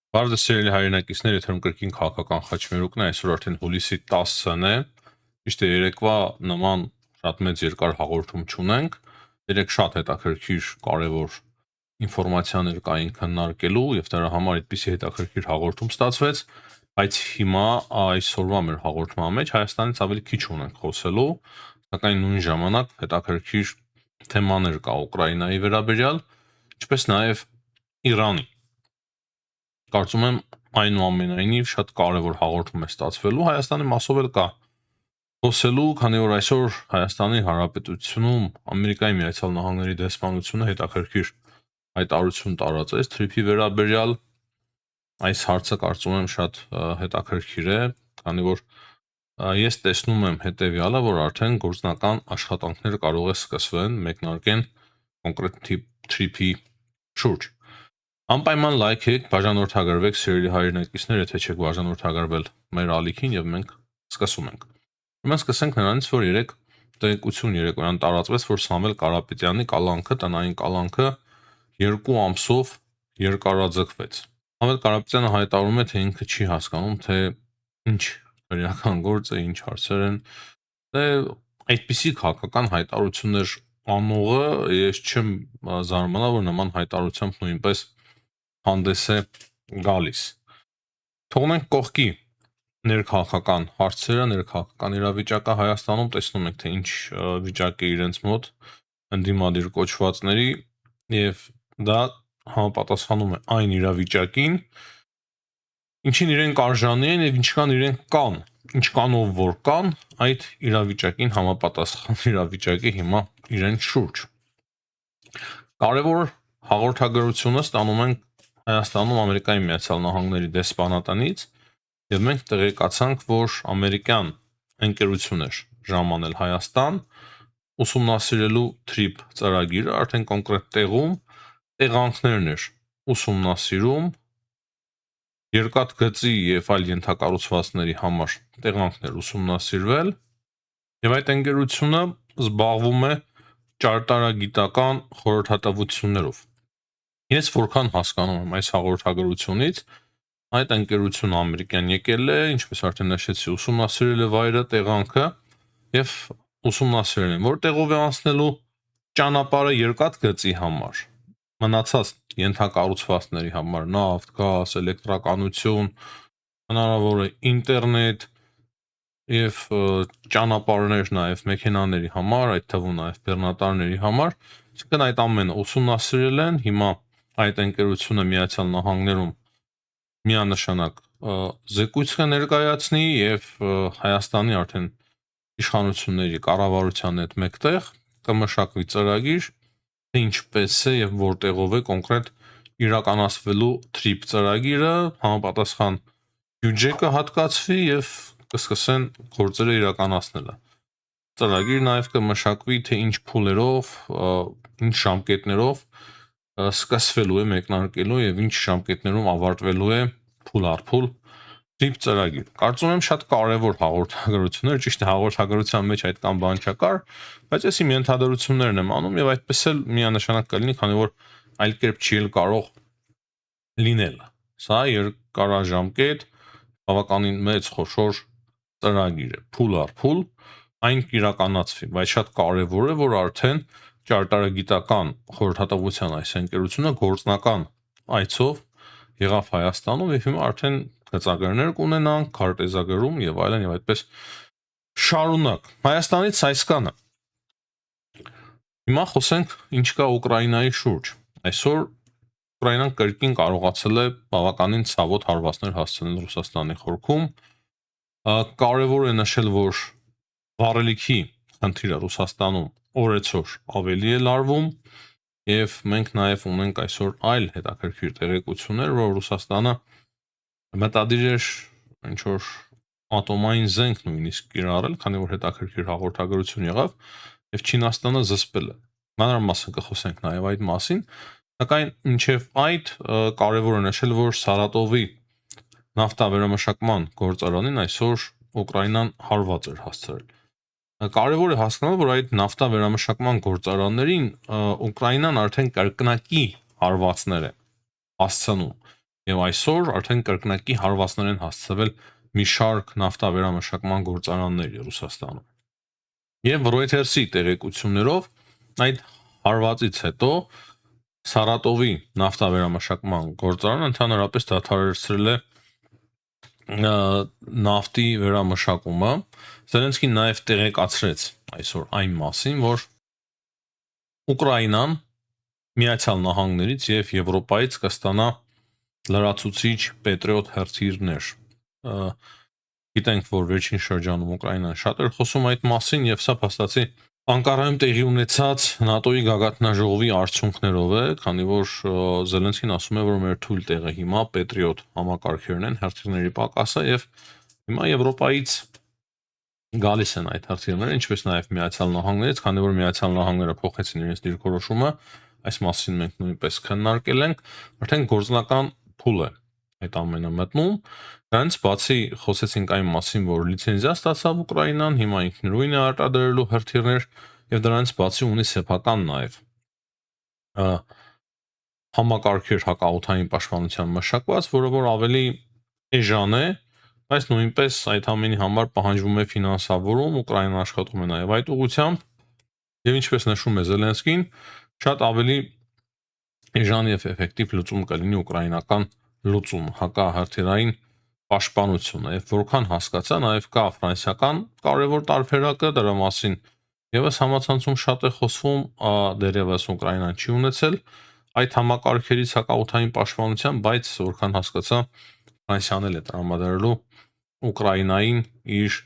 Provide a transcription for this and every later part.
Բարդ սիրելի հայրենակիցներ, եթերում կրկին քաղաքական խաչմերուկն է, այսօր արդեն հուլիսի 10-ն է։ Ճիշտ է, երեկվա նման շատ մեծ երկար հաղորդում չունենք։ Երեք շատ հետաքրքիր կարևոր ինֆորմացիաներ կային քննարկելու եւ դրա համար այդպիսի հետաքրքիր հաղորդում ստացվեց, բայց հիմա այսօրվա մեր հաղորդման մեջ Հայաստանից ավելի քիչ ունենք խոսելու, սակայն նույն ժամանակ հետաքրքիր թեմաներ կա Ուկրաինայի վերաբերյալ, ինչպես նաեւ Իրանի։ Կարծում եմ այնուամենայնիվ շատ կարևոր հաղորդում է ստացվելու, Հայաստանի մասով էլ կա խոսելու, քանի որ այսօր Հայաստանի Հանրապետությունում Ամերիկայի Միացյալ Նահանգների դեսպանությունը հետաքրքիր հայտարարություն տարածեց թրիփի վերաբերյալ։ Այս հարցը կարծում եմ շատ հետաքրքիր է, քանի որ ես տեսնում եմ հետեւյալը, որ արդեն գործնական աշխատանքներ կարող է սկսվեն մեկնարկեն կոնկրետ թրիփի շուրջ։ Անպայման լայքեք, բաժանորդագրվեք սիրելի հայրենակիցներ, եթե չեք բաժանորդագրվել մեր ալիքին եւ մենք սկսում ենք։ Ուրեմն սկսենք նրանից, որ երեք տեղեկություն երեկոյան տարածվեց, որ Սամվել Կարապետյանի կալանքը, տնային կալանքը 2 ամսով երկարաձգվեց։ Սամվել Կարապետյանը հայտարարում է, թե ինքը չի հասկանում, թե ինչ քրեական գործ է, ինչ հարցեր են։ Դե այդպիսի քաղաքական հայտարարություններ անողը ես չեմ զարմանա, որ նման հայտարարությամբ նույնպես հանդես է գալիս։ Թողնենք կողքի ներքաղաքական հարցերը, ներքաղաքական իրավիճակը Հայաստանում, տեսնում ենք, թե ինչ վիճակ է իրենց մոտ ընդդիմադիր կոչվածների եւ դա համապատասխանում է այն իրավիճակին, ինչին իրենք արժանի են եւ ինչքան իրենք կան, ինչքանով որ կան, այդ իրավիճակին համապատասխան իրավիճակի հիմա իրենց շուրջ։ Կարևոր հաղորդագրությունը ստանում ենք Հայաստանում Ամերիկայի Միացյալ Նահանգների դեսպանատնից եւ մենք տեղեկացանք, որ ամերիկյան ընկերություն էր ժամանել Հայաստան ուսումնասիրելու TRIP ծրագիրը, արդեն կոնկրետ տեղում տեղանքներն էր ուսումնասիրում երկաթգծի եւ այլ ենթակառուցվածքների համար տեղանքներ ուսումնասիրվել եւ այդ ընկերությունը զբաղվում է ճարտարագիտական խորհրդատվություններով։ Ես որքան հասկանում եմ այս հաղորդագրությունից, այդ ընկերությունը ամերիկյան եկել է, ինչպես արդեն նշեցի, ուսումնասիրել է վայրը, տեղանքը եւ ուսումնասիրել են, որտեղով է անցնելու ճանապարհը երկաթգծի համար, մնացած ենթակառուցվածքների համար, նավթ, գազ, էլեկտրականություն, հնարավոր է ինտերնետ եւ ճանապարհներ նաեւ մեքենաների համար, այդ թվում նաեւ բեռնատարների համար, այսինքն այդ ամենը ուսումնասիրել են, հիմա այդ ընկերությունը Միացյալ Նահանգներում միանշանակ զեկույց կներկայացնի եւ Հայաստանի արդեն իշխանությունների կառավարության հետ մեկտեղ կմշակվի ծրագիր, թե ինչպես է եւ որտեղով է կոնկրետ իրականացվելու TRIP ծրագիրը, համապատասխան բյուջե կհատկացվի եւ կսկսեն գործերը իրականացնելը։ Ծրագիր նաեւ կմշակվի, թե ինչ փուլերով, ինչ ժամկետներով սկսվելու է մեկնարկելու եւ ինչ ժամկետներում ավարտվելու է փուլ առ փուլ TRIP ծրագիր։ Կարծում եմ շատ կարևոր հաղորդագրություններ, ճիշտ է, հաղորդագրության մեջ այդքան բան չկար, բայց ես իմ ենթադրություններն եմ անում եւ այդպես էլ միանշանակ կլինի, քանի որ այլ կերպ չի էլ կարող լինել։ Սա երկարաժամկետ, բավականին մեծ խոշոր ծրագիր է, փուլ առ փուլ այն կիրականացվի, բայց շատ կարևոր է, որ արդեն ճարտարագիտական խորհրդատվության այս ընկերությունը գործնական այցով եղավ Հայաստանում եւ հիմա արդեն գծագրներ կունենան, քարտեզագրում եւ այլն եւ այդպես շարունակ։ Հայաստանից այսքանը։ Հիմա խոսենք ինչ կա Ուկրաինայի շուրջ։ Այսօր Ուկրաինան կրկին կարողացել է բավականին ցավոտ հարվածներ հասցնել Ռուսաստանի խորքում։ Կարևոր է նշել, որ վառելիքի խնդիրը Ռուսաստանում օրեցօր ավելի է լարվում եւ մենք նաեւ ունենք այսօր այլ հետաքրքիր տեղեկություններ, որ Ռուսաստանը մտադիր էր ինչ որ ատոմային զենք նույնիսկ կիրառել, քանի որ հետաքրքիր հաղորդագրություն եղավ եւ Չինաստանը զսպել է։ Մանրամասն կխոսենք նաեւ այդ մասին, սակայն մինչեւ այդ կարևոր է նշել, որ Սարատովի նավթավերամշակման գործարանին այսօր Ուկրաինան հարված էր հասցրել։ Կարևոր է հասկանալ, որ այդ նավթավերամշակման գործարաններին Ուկրաինան արդեն կրկնակի հարվածներ է հասցնում եւ այսօր արդեն կրկնակի հարվածներ են հասցվել մի շարք նավթավերամշակման գործարանների Ռուսաստանում։ Եվ Reuters-ի տեղեկություններով այդ հարվածից հետո Սարատովի նավթավերամշակման գործարանը ընդհանրապես դադարեցրել է նավթի վերամշակումը։ Զելենսկին նաև տեղեկացրեց այսօր այն մասին, որ Ուկրաինան Միացյալ Նահանգներից եւ Եվրոպայից կստանա լրացուցիչ պետրիոտ հրթիռներ։ Գիտենք, որ վերջին շրջանում Ուկրաինան շատ էր խոսում այդ մասին եւ սա փաստացի Անկարայում տեղի ունեցած ՆԱՏՕ-ի գագաթնաժողովի արդյունքներով է, քանի որ Զելենսկին ասում է, որ մեր թույլ տեղը հիմա պետրիոտ համակարգերն են, հրթիռների պակասը եւ հիմա Եվրոպայից գալիս են այդ հրթիռները, ինչպես նաեւ Միացյալ Նահանգներից, քանի որ Միացյալ Նահանգները փոխեցին իրենց դիրքորոշումը, այս մասին մենք նույնպես քննարկել ենք, արդեն գործնական փուլ է այդ ամենը մտնում։ Դրանից բացի խոսեցինք այն մասին, որ լիցենզիա ստացավ Ուկրաինան, հիմա ինքնուրույն է արտադրելու հրթիռներ եւ դրանից բացի ունի սեփական նաեւ համակարգեր հակաօդային պաշտպանության մշակված, որը որ ավելի էժան է, բայց նույնպես այդ ամենի համար պահանջվում է ֆինանսավորում, Ուկրաինան աշխատում է նաեւ այդ ուղղությամբ եւ ինչպես նշում է Զելենսկին, շատ ավելի էժան եւ էֆեկտիվ լուծում կլինի ուկրաինական լուծում հակահրթիռային պաշտպանությունը եւ որքան հասկացա նաեւ կա ֆրանսիական կարևոր տարբերակը դրա մասին եւս համացանցում շատ է խոսվում դերևս Ուկրաինան չի ունեցել այդ համակարգերից հակաօդային պաշտպանության, բայց որքան հասկացա Ֆրանսիան էլ է տրամադրելու Ուկրաինային իր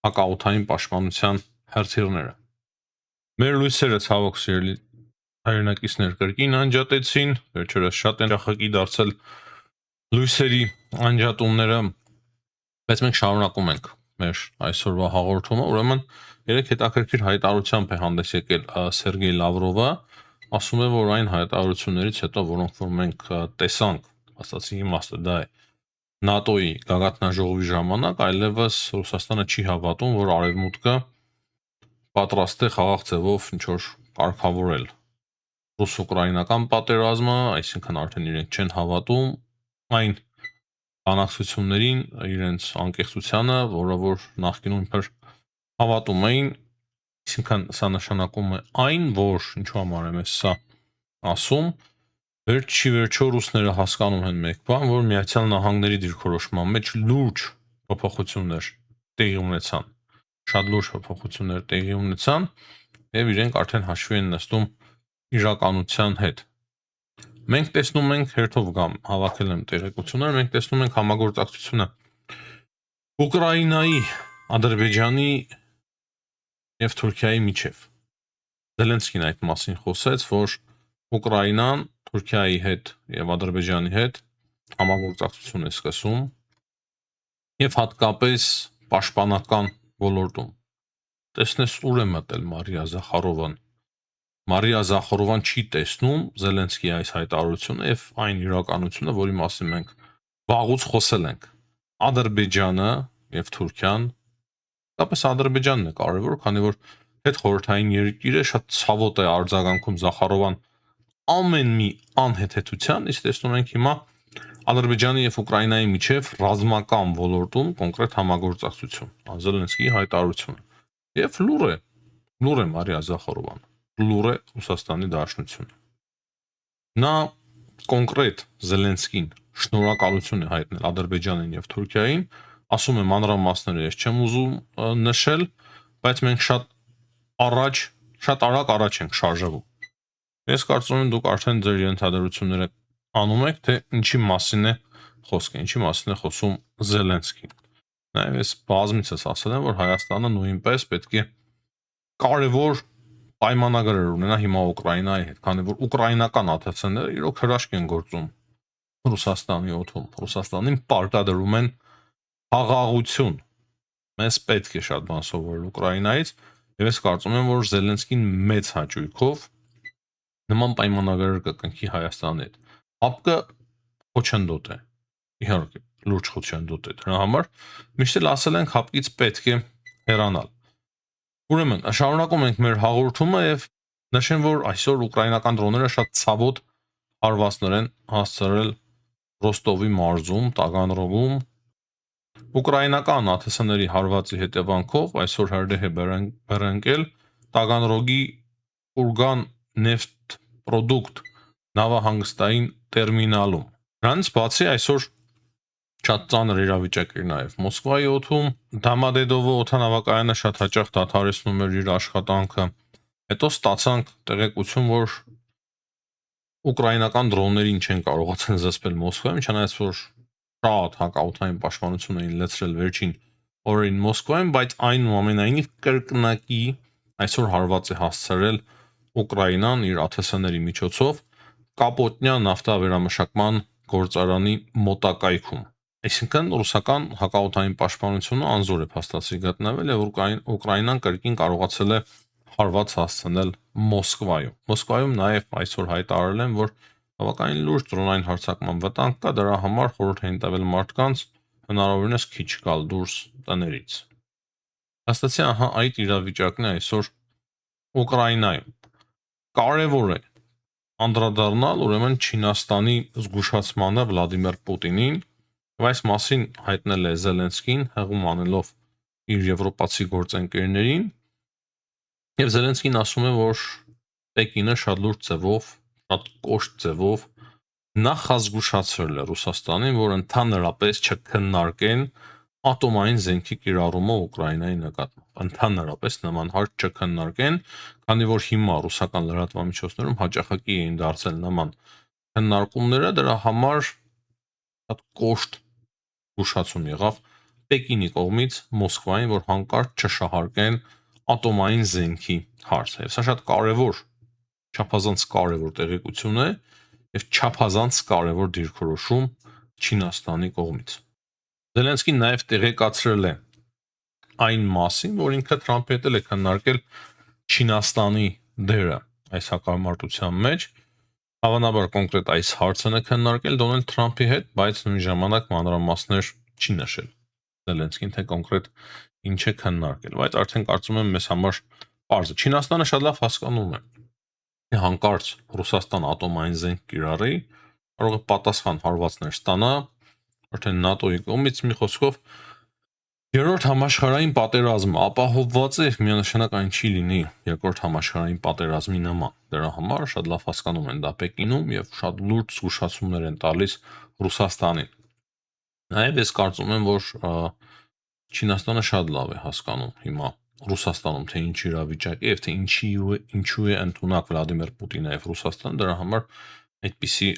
հակաօդային պաշտպանության հրթիռները։ Մեր լույսերը ցավոք սիրելի հայրենակիցներ կրկին անջատեցին, վերջերս շատ են ճախակի դարձել լույսերի անջատումները, բայց մենք շարունակում ենք մեր այսօրվա հաղորդումը, ուրեմն երեք հետաքրքիր հայտարարությամբ է հանդես եկել Սերգեյ Լավրովը, ասում է, որ այն հայտարարություններից հետո, որոնք որ մենք տեսանք, ասացի իմաստը դա է ՆԱՏՕ-ի գագաթնաժողովի ժամանակ, այլևս Ռուսաստանը չի հավատում, որ Արևմուտքը պատրաստ է խաղաղ ձևով ինչ որ կարգավորել ռուս-ուկրաինական պատերազմը, այսինքն արդեն իրենք չեն հավատում այն բանակցություններին, իրենց անկեղծությանը, որը որ նախկինում իբր հավատում էին, այսինքն սա նշանակում է այն, որ ինչու համար եմ սա ասում, վերջի վերջո ռուսները հասկանում են մեկ բան, որ Միացյալ Նահանգների դիրքորոշման մեջ լուրջ փոփոխություններ տեղի ունեցան, շատ լուրջ փոփոխություններ տեղի ունեցան եւ իրենք արդեն հաշվի են նստում իրականության հետ։ Մենք տեսնում ենք հերթով գամ հավաքել եմ տեղեկություններ, մենք տեսնում ենք համագործակցությունը Ուկրաինայի, Ադրբեջանի եւ Թուրքիայի միջև։ Զելենսկին այդ մասին խոսեց, որ Ուկրաինան Թուրքիայի հետ եւ Ադրբեջանի հետ համագործակցություն է սկսում եւ հատկապես պաշտպանական ոլորտում։ Տեսնես ուր է մտել Մարիա Զախարովան։ Մարիա Զախարովան չի տեսնում Զելենսկիի այս հայտարարությունը եւ այն իրականությունը, որի մասին մենք վաղուց խոսել ենք։ Ադրբեջանը եւ Թուրքիան, հատկապես Ադրբեջանն է կարևոր, քանի որ հետ խորհրդային երկիր է, շատ ցավոտ է արձագանքում Զախարովան ամեն մի անհեթեթության, իսկ տեսնում ենք հիմա Ադրբեջանի եւ Ուկրաինայի միջև ռազմական ոլորտում կոնկրետ համագործակցություն։ Զելենսկիի հայտարարությունը։ Եվ լուր է Մարիա Զախարովան, լուր է Ռուսաստանի Դաշնությունը։ Նա կոնկրետ Զելենսկին շնորհակալություն է հայտնել Ադրբեջանին եւ Թուրքիային, ասում է մանրամասները ես չեմ ուզում նշել, բայց մենք շատ արագ առաջ ենք շարժվում։ Ես կարծում եմ դուք արդեն ձեր ենթադրությունները անում եք, թե ինչի մասին է խոսքը, ինչի մասին է խոսում Զելենսկին։ Նաև ես բազմիցս ասել եմ, որ Հայաստանը նույնպես պետք է կարևոր պայմանագրեր ունենա հիմա Ուկրաինայի հետ, քանի որ ուկրաինական ԱԹՑ-ները իրոք հրաշք են գործում Ռուսաստանի օդում, Ռուսաստանին պարտադրում են խաղաղություն։ Մեզ պետք է շատ բան սովորել Ուկրաինայից, եւ ես կարծում եմ, որ Զելենսկին մեծ հաճույքով նման պայմանագրեր կկնքի Հայաստանի հետ։ Հապկը խոչընդոտ է։ Իհարկե, լուրջ խոչընդոտ է դրա համար։ Միշտ էլ ասել ենք հապկից պետք է հեռանալ։ Ուրեմն, շարունակում ենք մեր հաղորդումը եւ նշեմ, որ այսօր ուկրաինական դրոնները շատ ցավոտ հարվածներ են հասցրել Ռոստովի մարզում, Տագանրոգում ուկրաինական ԱԹՍ-ների հարվածի հետևանքով այսօր հրդեհ է բռնկել Տագանրոգի Ուրգան նեֆտ-պրոդուկտ նավահանգստային տերմինալում։ Դրանից բացի այսօր շատ ծանր իրավիճակ էր նաև Մոսկվայի օդում, Դամադեդովո օդանավակայանը շատ հաճախ դադարեցնում էր իր աշխատանքը։ Հետո ստացանք տեղեկություն, որ ուկրաինական դրոններին չեն կարողացել զսպել Մոսկվայում, չնայած որ շատ հակաօդային պաշտպանություն էին լցրել վերջին օրերին Մոսկվայում, բայց այնուամենայնիվ կրկնակի այսօր հարված է հասցրել Ուկրաինան իր ԱԹՍ-ների միջոցով Կապոտնյա նավթավերամշակման գործարանի մոտակայքում։ Այսինքն ռուսական հակաօդային պաշտպանությունը անզոր է փաստացի գտնվել եւ Ուկրաինան կրկին կարողացել է հարված հասցնել Մոսկվայում։ Մոսկվայում նաև այսօր հայտարարել են, որ բավականին լուրջ դրոնային հարձակման վտանգ կա, դրա համար խորհուրդ են տվել մարդկանց հնարավորինս քիչ գալ դուրս տներից։ Փաստացի ահա այդ իրավիճակն է այսօր Ուկրաինայում։ Կարևոր է անդրադառնալ ուրեմն Չինաստանի զգուշացմանը Վլադիմիր Պուտինին, եւ այս մասին հայտնել է Զելենսկին, հղում անելով իր եվրոպացի գործընկերներին, եւ Զելենսկին ասում է, որ Պեկինը շատ լուրջ ձևով, շատ կոշտ ձևով նախազգուշացրել է Ռուսաստանին, որ ընդհանրապես չքննարկեն ատոմային զենքի կիրառումը Ուկրաինայի նկատմամբ։ Ընդհանրապես նման հարց չքննարկեն, քանի որ հիմա ռուսական լրատվամիջոցներում հաճախակի էին դարձել նման քննարկումները, դրա համար շատ կոշտ զգուշացում եղավ Պեկինի կողմից Մոսկվային, որ հանկարծ չշահարկեն ատոմային զենքի հարցը։ Եվ սա շատ կարևոր, չափազանց կարևոր տեղեկություն է եւ չափազանց կարևոր դիրքորոշում Չինաստանի կողմից։ Զելենսկին նաև տեղեկացրել է այն մասին, որ ինքը Թրամփի հետ է քննարկել Չինաստանի դերը այս հակամարտության մեջ, հավանաբար կոնկրետ այս հարցն է քննարկել Դոնալդ Թրամփի հետ, բայց նույն ժամանակ մանրամասներ չի նշել Զելենսկին, թե կոնկրետ ինչ է քննարկել, բայց արդեն կարծում եմ մեզ համար պարզ է։ Չինաստանը շատ լավ հասկանում է հանկարծ Ռուսաստան ատոմային զենք կիրառի, կարող է պատասխան հարվածներ ստանա արդեն ՆԱՏՕ-ի կողմից, մի խոսքով երրորդ համաշխարհային պատերազմը ապահովված է, միանշանակ այն չի լինի երկրորդ համաշխարհային պատերազմի նման։ Դրա համար շատ լավ հասկանում են դա Պեկինում եւ շատ լուրջ զգուշացումներ են տալիս Ռուսաստանին։ Նաեւ ես կարծում եմ, որ Չինաստանը շատ լավ է հասկանում հիմա Ռուսաստանում թե ինչ իրավիճակ է եւ թե ինչու է ընդունակ Վլադիմիր Պուտինը եւ Ռուսաստանը, դրա համար այդպիսի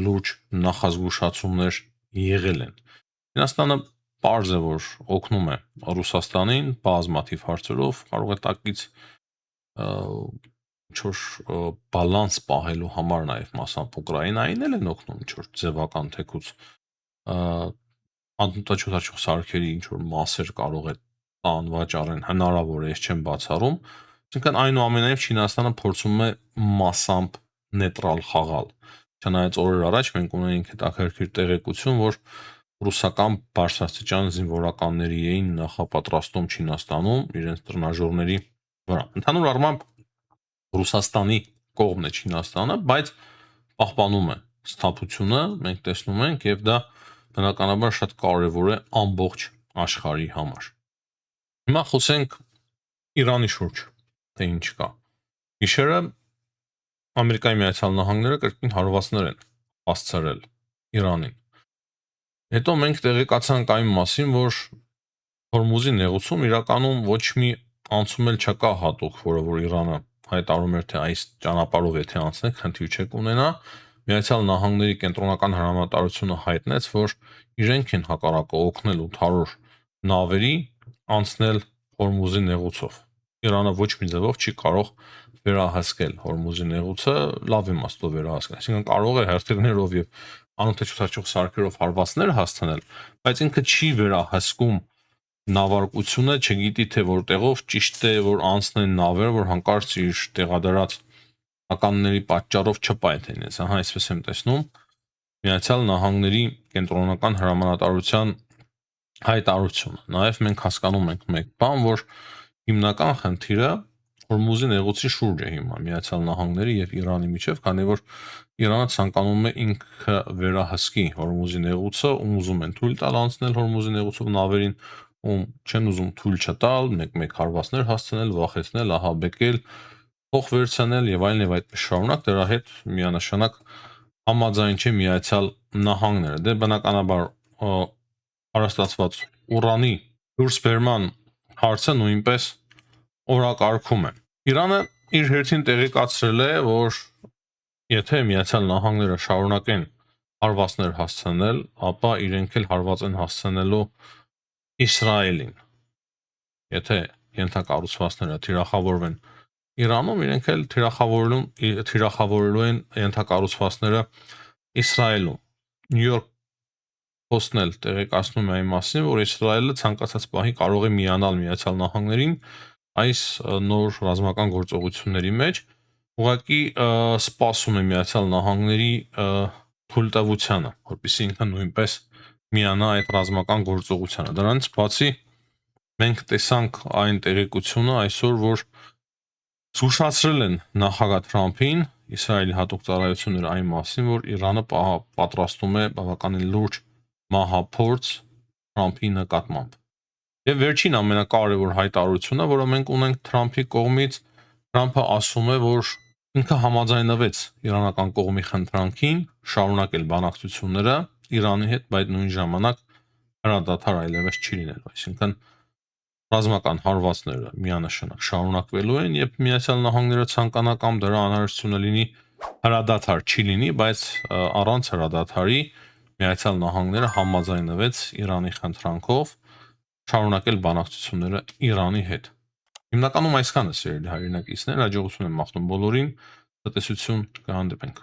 լուրջ նախազգուշացումներ եղել են։ Չինաստանը պարզ է, որ օգնում է Ռուսաստանին բազմաթիվ հարցերով, կարող է տակից ինչ-որ բալանս պահելու համար նաև մասամբ Ուկրաինային են օգնում ինչ-որ ձևական թեկուց անօդաչու սարքերի ինչ-որ մասեր կարող է տան վաճառեն, հնարավոր է, ես չեմ բացառում, այսինքն այնուամենայնիվ Չինաստանը փորձում է մասամբ նեյտրալ խաղալ։ Չնայած օրեր առաջ մենք ունեինք հետաքրքիր տեղեկություն, որ ռուսական բարձրաստիճան զինվորականների էին նախապատրաստում Չինաստանում իրենց տրնաժորների վրա։ Ընդհանուր առմամբ Ռուսաստանի կողմն է Չինաստանը, բայց պահպանում է սթափությունը, մենք տեսնում ենք, եւ դա բնականաբար շատ կարևոր է ամբողջ աշխարհի համար։ Հիմա խոսենք Իրանի շուրջ, թե ինչ կա։ Գիշերը Ամերիկայի Միացյալ Նահանգները կրկին հարվածներ են հասցրել Իրանին։ Հետո մենք տեղեկացանք այն մասին, որ Հորմուզի նեղուցում իրականում ոչ մի անցում էլ չկա հատուկ, որը որ Իրանը հայտարարում էր, թե այս ճանապարհով եթե անցնեք, խնդիր չեք ունենա։ Միացյալ Նահանգների կենտրոնական հրամանատարությունը հայտնեց, որ իրենք են հակառակը օգնել 800 նավերի անցնել Հորմուզի նեղուցով։ Իրանը ոչ մի ձևով չի կարող վերահսկել Հորմուզի նեղուցը, լավ իմաստով վերահսկել։ Այսինքն կարող է հերթերներով եւ անօդաչու սարքերով հարվածներ հասցնել, բայց ինքը չի վերահսկում նավարկությունը, չգիտի թե որտեղով ճիշտ է որ անցնեն նավեր, որ հանկարծ իր տեղադրած ականների պատճառով չպայթենես։ Ահա այսպես եմ տեսնում Միացյալ Նահանգների կենտրոնական հրամանատարության հայտարարությունը։ Նաև մենք հասկանում ենք մեկ բան, որ հիմնական խնդիրը Հորմուզի նեղուցի շուրջ է հիմա Միացյալ Նահանգների եւ Իրանի միջև, քանի որ Իրանը ցանկանում է ինքը վերահսկի Հորմուզի նեղուցը, ուզում են թույլ տալ անցնել Հորմուզի նեղուցով նավերին, չեն ուզում թույլ չտալ, մեկ-մեկ հարվածներ հասցնել, վախեցնել, ահաբեկել, փող վերցնել եւ այդպես շարունակ, դրա հետ միանշանակ համաձայն չէ Միացյալ Նահանգները։ Դե բնականաբար հարաստացված ուրանի դուրս բերման հարցը նույնպես օրակարգում է։ Իրանը իր հերթին տեղեկացրել է, որ եթե Միացյալ Նահանգները շարունակեն հարվածներ հասցնել, ապա իրենք էլ հարված են հասցնելու Իսրայելին։ Եթե ենթակառուցվածքները թիրախավորվեն Իրանում, իրենք էլ թիրախավորելու են ենթակառուցվածքները Իսրայելում։ New York Post-ն էլ տեղեկացնում է այն մասին, որ Իսրայելը ցանկացած պահի կարող է միանալ Միացյալ Նահանգներին այս նոր ռազմական գործողությունների մեջ, ուղղակի սպասում է Միացյալ Նահանգների թույլտվությանը, որպեսզի ինքը նույնպես միանա այդ ռազմական գործողությանը։ Դրանից բացի մենք տեսանք այն տեղեկությունը այսօր, որ զգուշացրել են նախագահ Թրամփին Իսրայելի հատուկ ծառայությունները այն մասին, որ Իրանը պատրաստում է բավականին լուրջ մահափորձ Թրամփի նկատմամբ։ Եվ վերջին ամենակարևոր հայտարարությունը, որը մենք ունենք Թրամփի կողմից, Թրամփը ասում է, որ ինքը համաձայնվեց իրանական կողմի խնդրանքին շարունակել բանակցությունները Իրանի հետ, բայց նույն ժամանակ հրադադար այլևս չի լինելու, այսինքն ռազմական հարվածները միանշանակ շարունակվելու են, եւ Միացյալ Նահանգները ցանկանա կամ դրա անհրաժեշտությունը լինի, հրադադար չի լինի, բայց առանց հրադադարի Միացյալ Նահանգները համաձայնվեց Իրանի խնդրանքով շարունակել բանակցությունները Իրանի հետ։ Հիմնականում այսքանը, սիրելի հայրենակիցներ, հաջողություն եմ մաղթում բոլորին, տնտեսություն, կհանդիպենք։